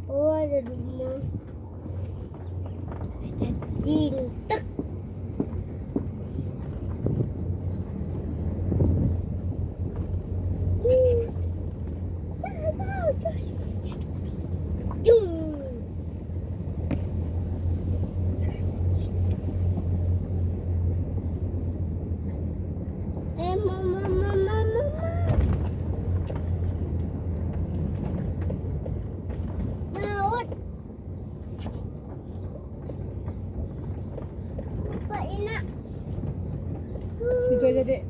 Oh, ada rumah. Ada cinta. Situ aja, Dek.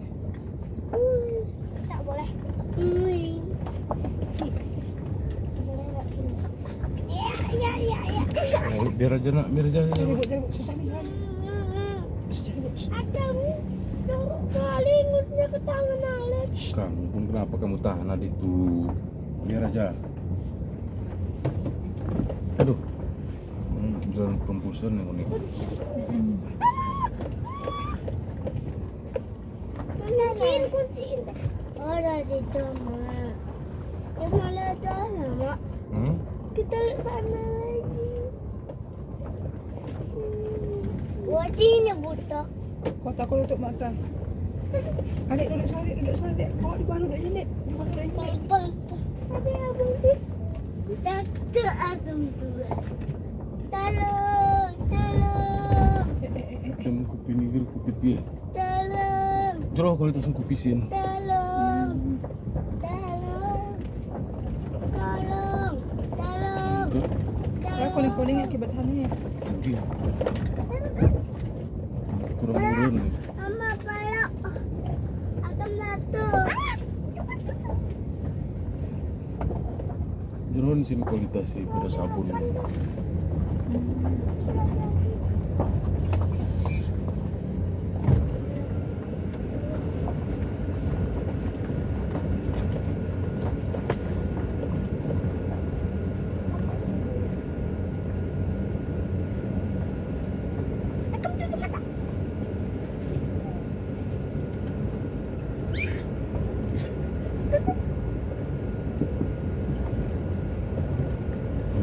Tak boleh. Biar aja nak, biar aja. Cari, Bu, susah nih jalan. Cari, Bu. Ada kali ngutnya ke tangan Alex. Kamu pun kenapa kamu tahan adik itu? Biar aja. Aduh. Jalan pembusan yang unik. Kucing. Ada di rumah. Ya malah sana, Mak. Kita lihat sana lagi. Wajahnya buta. Kau takut tutup mata. Adik duduk sana, Dek. Bawa di bawah duduk sini, Dek. Di bawah duduk sini. Ada abang sih. Tante abang tua. Tolong. Jangan kupi ni kupi dia. Tolong. Joroh kalau itu kupi sin. Tolong. Saya kuning-kuning akibat sana ya. Iya. Kurang turun nih. Mama peluk. Akan satu. Joroh di sini kualitas sih pada sabun.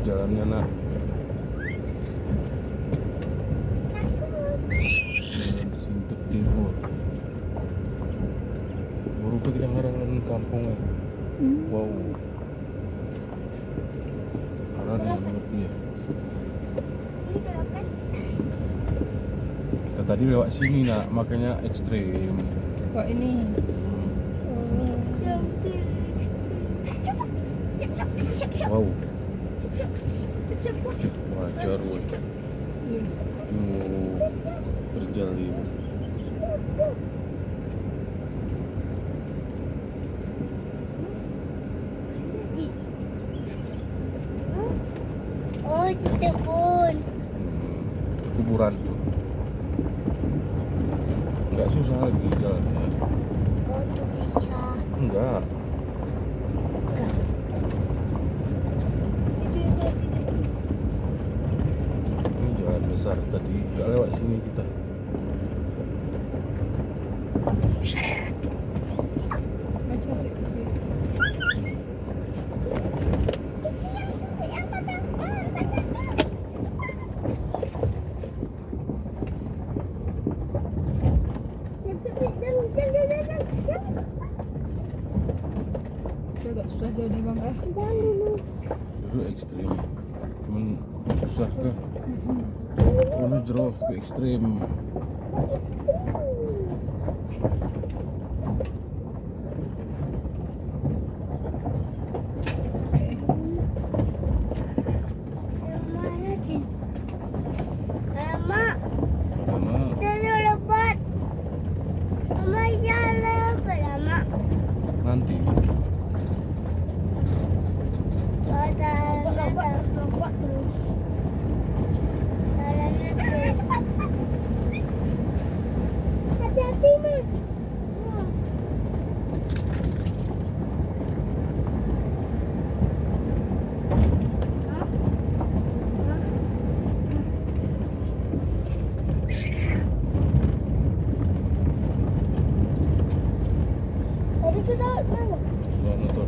Jalannya nak. Sintek timur. Baru tuh kita ngarang kampung ya. Wow. Karena yang mengerti ya. Kita tadi lewat sini nak, makanya ekstrim. Kok ini? Wow. Wajar woy. Terjalin. Oh, kita pun. Kuburan tuh. Enggak susah lagi jalannya. Oh, tuh bisa. Enggak. Ini jalan besar tadi, enggak lewat sini kita. Baca, Dek. Itu agak susah jauh nih, Bang. Dulu ekstrim. Cuman susah kah? Karena jauh ke ekstrim. Mama, Karena kita lebat. Mama jalan lama. nanti Hati-hati, Mas. Tadi kita mana? soal motor.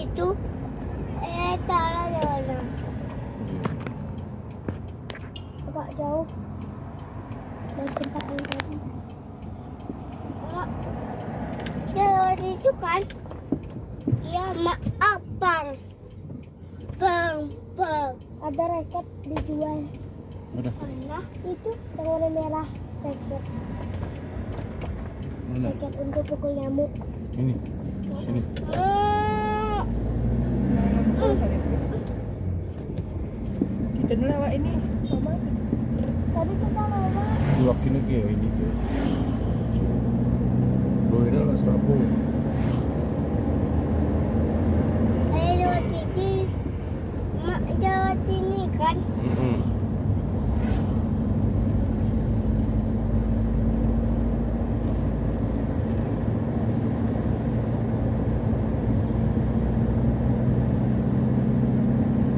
situ. Taruh sana. Iya. Agak jauh. Dari tempat yang tadi. Mak, dia lewat itu kan? Iya, maaf bang. Bang. Ada raket dijual. Ada. Mana? Itu yang warna merah. Raket. Mana? Raket untuk pukul nyamuk. Ini. Sini. Jangan ngepul kali itu. Kita dulu lewat ini. Mama. Tadi kita lewat. Dua kini ke ini ke. Loh, ini lah Serabo. Lewat sini. Mak lewat sini kan?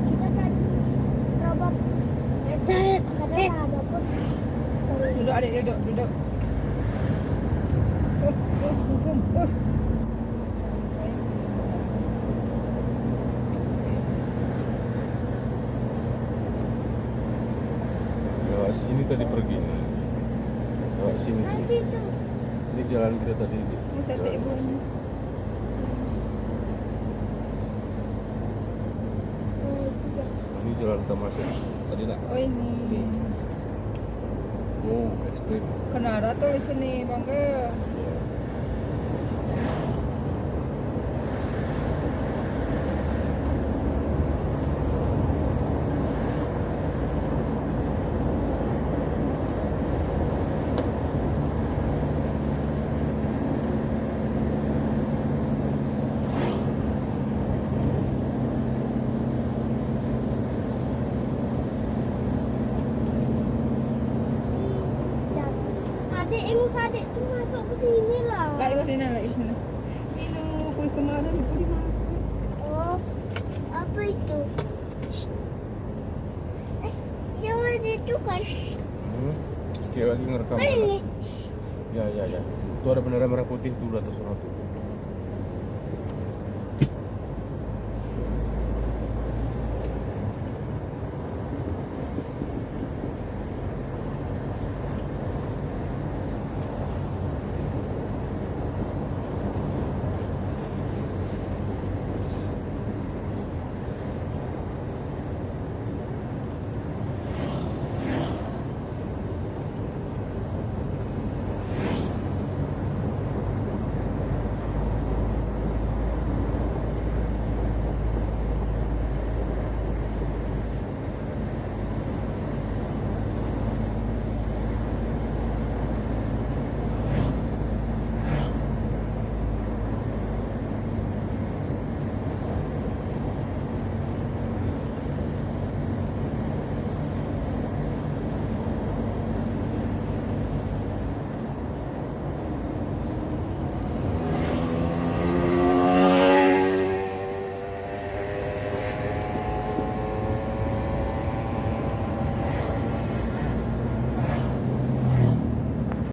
Kita tadi robot. Karena ada pun. Duduk adik, duduk. Gugum. Lewat sini tadi pergi. Lewat sini. Nanti tuh. Ini jalan kita tadi. Mau cantik ibu ini. Ini jalan Tamasya. Tadi nak. Oh ini. Oh, ekstrim. Kenara tuh di sini, bangga. Ya. Adik tuh masuk ke sini lah. Lari ke sini, lari ke sini. Ini kue kemarin itu di mana? Oh, apa itu? Jangan itu kan? Sekali lagi ngerekam. Kan ini. Ya. Itu ada bendera merah putih tuh atas sana tuh.